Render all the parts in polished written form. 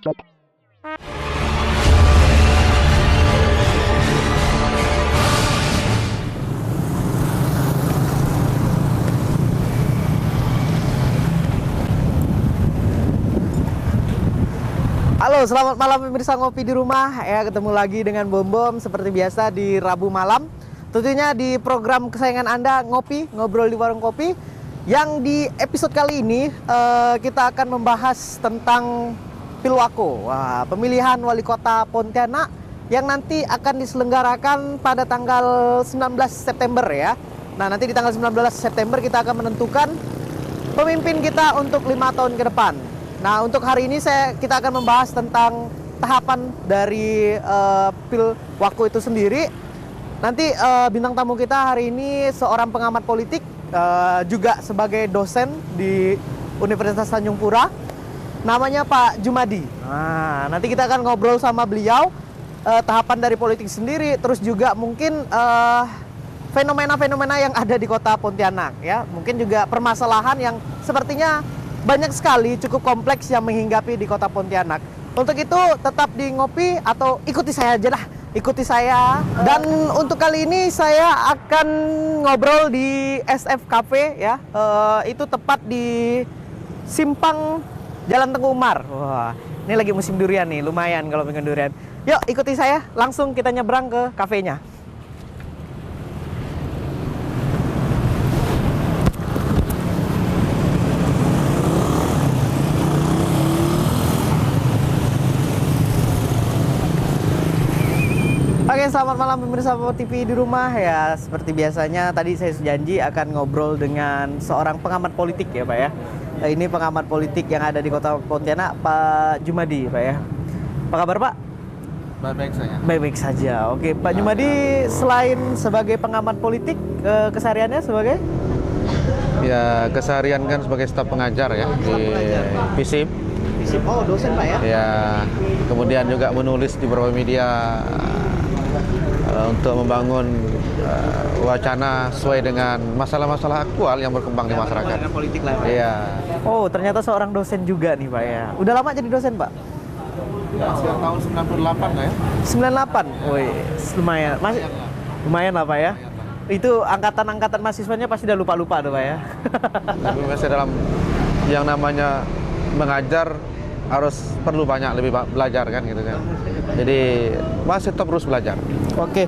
Halo, selamat malam pemirsa Ngopi di Rumah. Ya, ketemu lagi dengan Bom Bom seperti biasa di Rabu malam. Tentunya di program kesayangan Anda, Ngopi, Ngobrol di Warung Kopi. Yang di episode kali ini kita akan membahas tentang Pilwako. Wah, pemilihan wali kota Pontianak yang nanti akan diselenggarakan pada tanggal 19 September ya. Nah, nanti di tanggal 19 September kita akan menentukan pemimpin kita untuk 5 tahun ke depan. Nah, untuk hari ini kita akan membahas tentang tahapan dari Pilwako itu sendiri. Nanti bintang tamu kita hari ini seorang pengamat politik, juga sebagai dosen di Universitas Tanjung Pura. Namanya Pak Jumadi. Nah, nanti kita akan ngobrol sama beliau tahapan dari politik sendiri, terus juga mungkin fenomena-fenomena yang ada di kota Pontianak ya. Mungkin juga permasalahan yang sepertinya banyak sekali, cukup kompleks yang menghinggapi di kota Pontianak. Untuk itu tetap di Ngopi atau ikuti saya aja lah, ikuti saya. Dan untuk kali ini saya akan ngobrol di SF Cafe ya. Itu tepat di Simpang Jalan Tengku Umar. Wah, ini lagi musim durian nih, lumayan kalau pengen durian. Yuk ikuti saya, langsung kita nyebrang ke kafenya. Oke, selamat malam pemirsa TV di rumah ya. Seperti biasanya tadi saya janji akan ngobrol dengan seorang pengamat politik ya Pak ya. Ini pengamat politik yang ada di kota Pontianak, Pak Jumadi Pak ya. Apa kabar Pak? Baik-baik saja. Baik-baik saja. Oke, Pak Jumadi selain sebagai pengamat politik, kesehariannya sebagai? Ya, keseharian kan sebagai staf pengajar ya di FISIP. Oh, dosen Pak ya? Ya, kemudian juga menulis di beberapa media untuk membangun wacana sesuai dengan masalah-masalah aktual yang berkembang di masyarakat. Politik lah Pak. Iya. Oh, ternyata seorang dosen juga nih Pak ya. Udah lama jadi dosen Pak? Ya, sejak tahun 98 lah ya. 98? Woi, lumayan. Masih lumayan lah Pak ya. Itu angkatan-angkatan mahasiswanya pasti udah lupa-lupa tuh Pak ya. Tapi masih dalam yang namanya mengajar harus perlu lebih belajar kan gitu kan. Jadi masih tetap terus belajar. Oke,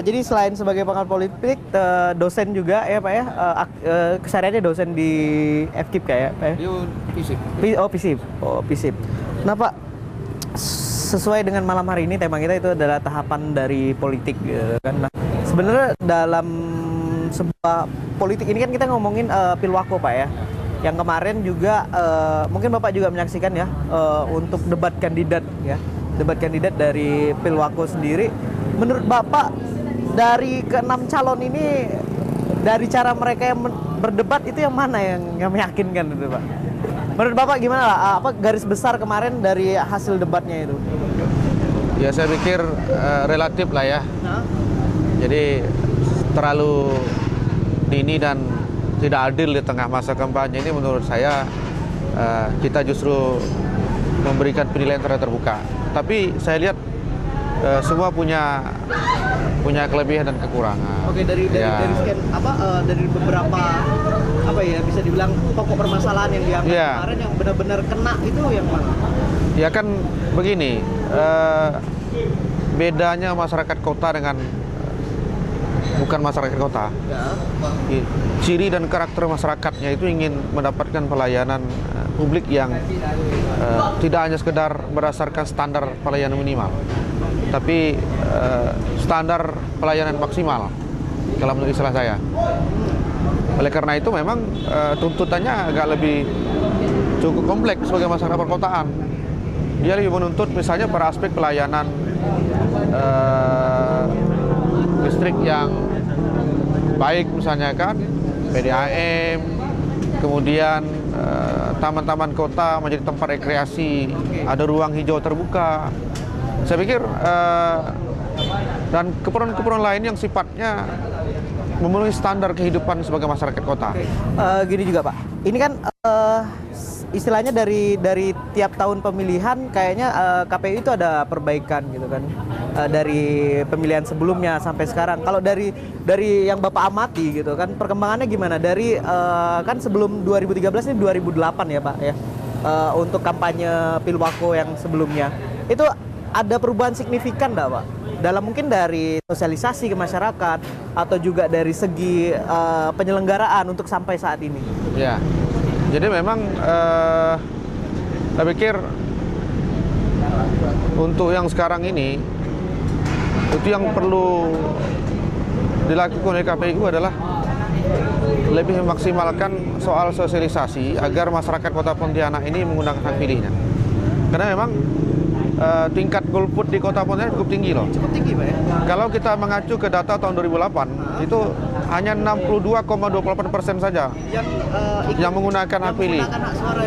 jadi selain sebagai pengamat politik, dosen juga ya Pak ya. Kesehariannya dosen di FKIP kayak Pak ya? Di FISIP. Oh FISIP. Oh FISIP. Nah Pak, sesuai dengan malam hari ini tema kita itu adalah tahapan dari politik gitu kan. Nah, sebenarnya dalam sebuah politik ini kan kita ngomongin Pilwako Pak ya. Yang kemarin juga mungkin Bapak juga menyaksikan ya untuk debat kandidat ya. Debat kandidat dari Pilwako sendiri. Menurut Bapak dari ke-6 calon ini, dari cara mereka yang berdebat itu yang mana yang meyakinkan itu Pak? Menurut Bapak gimana lah? Apa garis besar kemarin dari hasil debatnya itu? Ya saya pikir relatif lah ya. Jadi terlalu dini dan tidak adil di tengah masa kampanye ini menurut saya. Kita justru memberikan penilaian terbuka. Tapi saya lihat semua punya kelebihan dan kekurangan. Oke, dari sekian dari beberapa bisa dibilang pokok permasalahan yang diangkat kemarin yang benar-benar kena itu yang mana? Ya kan begini, bedanya masyarakat kota dengan bukan masyarakat kota. Ya. Ciri dan karakter masyarakatnya itu ingin mendapatkan pelayanan publik yang tidak hanya sekedar berdasarkan standar pelayanan minimal, tapi standar pelayanan maksimal kalau menurut istilah saya. Oleh karena itu memang tuntutannya agak lebih cukup kompleks sebagai masyarakat perkotaan. Dia lebih menuntut misalnya pada aspek pelayanan listrik yang baik misalnya kan, PDAM, kemudian taman-taman kota menjadi tempat rekreasi, ada ruang hijau terbuka. Saya pikir dan keperluan-keperluan lain yang sifatnya memenuhi standar kehidupan sebagai masyarakat kota. Gini juga Pak, ini kan istilahnya dari tiap tahun pemilihan kayaknya KPU itu ada perbaikan gitu kan. Dari pemilihan sebelumnya sampai sekarang. Kalau dari yang Bapak amati gitu kan, perkembangannya gimana? Dari kan sebelum 2013 ini 2008 ya Pak ya. Untuk kampanye Pilwako yang sebelumnya. Itu ada perubahan signifikan nggak Pak? Dalam mungkin dari sosialisasi ke masyarakat atau juga dari segi penyelenggaraan untuk sampai saat ini. Ya, jadi memang saya pikir untuk yang sekarang ini itu yang perlu dilakukan oleh KPU adalah lebih memaksimalkan soal sosialisasi agar masyarakat Kota Pontianak ini menggunakan hak pilihnya. Karena memang tingkat golput di Kota Pontianak cukup tinggi loh. Cukup tinggi Pak ya? Kalau kita mengacu ke data tahun 2008, itu hanya 62,28% saja yang menggunakan hak pilih.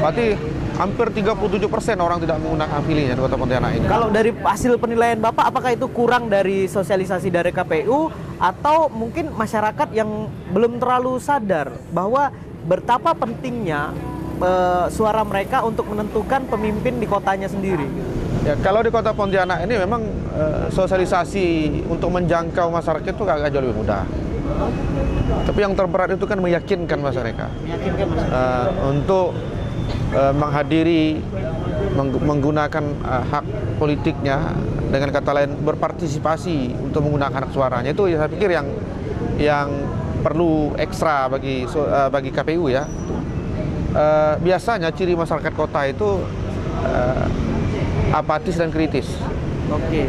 Berarti hampir 37% orang tidak menggunakan hak pilihnya di Kota Pontianak ini. Kalau dari hasil penilaian Bapak, apakah itu kurang dari sosialisasi dari KPU atau mungkin masyarakat yang belum terlalu sadar bahwa betapa pentingnya suara mereka untuk menentukan pemimpin di kotanya sendiri? Ya, kalau di Kota Pontianak ini memang sosialisasi untuk menjangkau masyarakat itu agak jauh lebih mudah. Tapi yang terberat itu kan meyakinkan masyarakat. Untuk menghadiri, menggunakan hak politiknya, dengan kata lain berpartisipasi untuk menggunakan hak suaranya. Itu saya pikir yang perlu ekstra bagi KPU ya. Biasanya ciri masyarakat kota itu apatis dan kritis. Oke.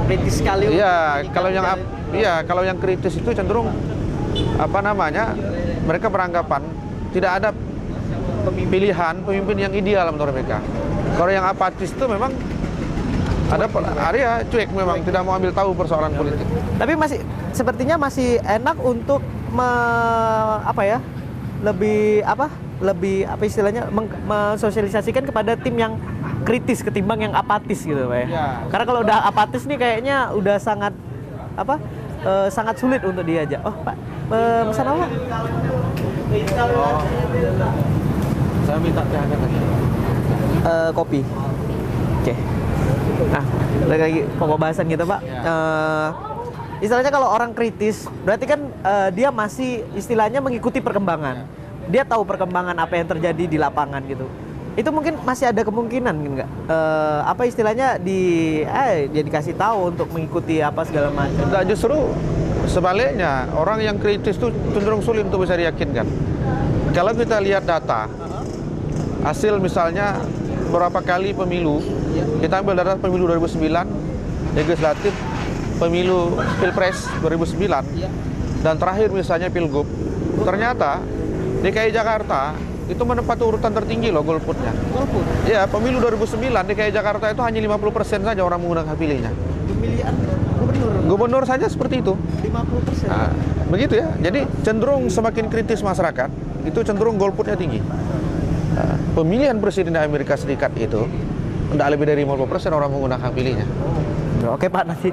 Kritis sekali. Iya, kalau yang kritis itu cenderung mereka beranggapan tidak ada pilihan pemimpin yang ideal menurut mereka. Kalau yang apatis itu memang ada area cuek, memang tidak mau ambil tahu persoalan politik. Tapi sepertinya masih enak untuk lebih mensosialisasikan kepada tim yang kritis ketimbang yang apatis gitu Pak ya. Ya. Karena kalau udah apatis nih kayaknya udah sangat sangat sulit untuk diajak. Oh Pak, pesan apa? Saya minta teh hangat aja. Kopi. Oke. Nah, lagi pokok bahasan gitu Pak. Istilahnya kalau orang kritis, berarti kan dia masih istilahnya mengikuti perkembangan. Dia tahu perkembangan apa yang terjadi di lapangan gitu. Itu mungkin masih ada kemungkinan nggak? Istilahnya dia dikasih tahu untuk mengikuti apa segala macam. Nah, justru sebaliknya, orang yang kritis itu cenderung sulit untuk bisa diyakinkan. Kalau kita lihat data, hasil misalnya beberapa kali pemilu, kita ambil data pemilu 2009, legislatif, pemilu Pilpres 2009, dan terakhir misalnya Pilgub, ternyata DKI Jakarta itu menempati urutan tertinggi loh golputnya. Golput? Ya, pemilu 2009 DKI Jakarta itu hanya 50% saja orang menggunakan hak pilihnya. Pemilihan gubernur? Gubernur saja seperti itu. 50%? Nah, begitu ya. Jadi cenderung semakin kritis masyarakat, itu cenderung golputnya tinggi. Pemilihan presiden di Amerika Serikat itu tidak lebih dari 50% orang menggunakan hak pilihnya. Oke Pak, nanti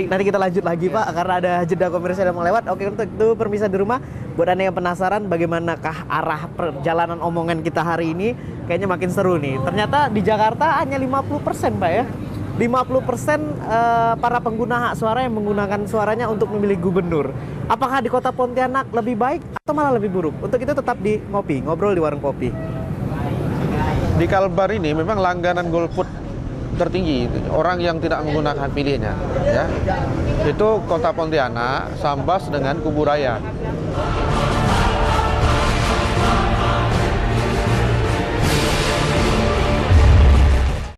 kita lanjut lagi Pak, karena ada jeda komersial yang mau lewat. Oke, untuk itu pemirsa di rumah, buat Anda yang penasaran bagaimanakah arah perjalanan omongan kita hari ini, kayaknya makin seru nih. Ternyata di Jakarta hanya 50% Pak ya. 50% para pengguna hak suara yang menggunakan suaranya untuk memilih gubernur. Apakah di Kota Pontianak lebih baik atau malah lebih buruk? Untuk itu tetap di Ngopi, ngobrol di warung kopi. Di Kalbar ini memang langganan golput tertinggi, orang yang tidak menggunakan hak pilihnya ya. Itu Kota Pontianak, Sambas dengan Kuburaya.